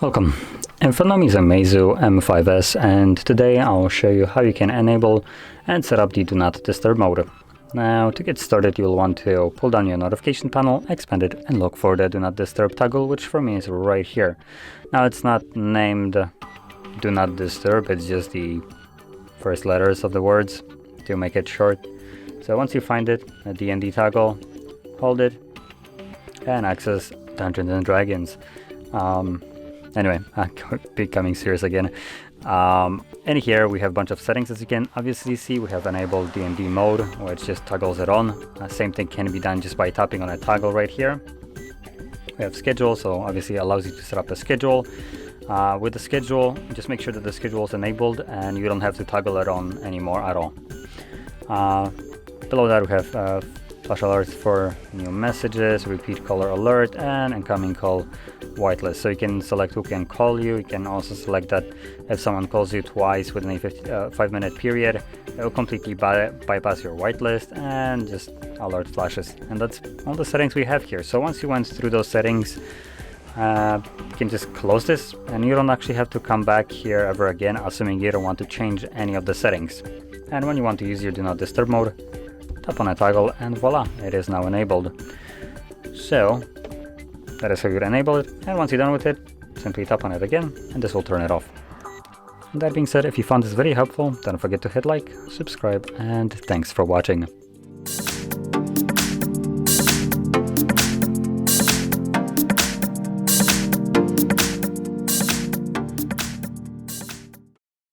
Welcome. In front of me is a MEIZU M5S, and today I'll show you how you can enable and set up the Do Not Disturb mode. Now, to get started, you'll want to pull down your notification panel, expand it, and look for the Do Not Disturb toggle, which for me is right here. Now, it's not named Do Not Disturb, it's just the first letters of the words to make it short. So once you find it, a D&D toggle, hold it, and access Dungeons and Dragons. Anyway, I'm becoming serious again. In here we have a bunch of settings. As you can obviously see, we have enabled D&D mode, which just toggles it on. Same thing can be done just by tapping on a toggle right here. We have schedule, so obviously it allows you to set up a schedule. With the schedule, just make sure that the schedule is enabled and you don't have to toggle it on anymore at all. Below that we have flash alerts for new messages, repeat caller alert, and incoming call whitelist. So you can select who can call you. You can also select that if someone calls you twice within a 5-minute period, it will completely bypass your whitelist and just alert flashes. And that's all the settings we have here. So once you went through those settings, you can just close this and you don't actually have to come back here ever again, assuming you don't want to change any of the settings. And when you want to use your Do Not Disturb mode, tap on a toggle and voila, it is now enabled. So that is how you enable it, and once you're done with it, simply tap on it again and this will turn it off. That being said, if you found this very helpful, don't forget to hit like, subscribe, and thanks for watching.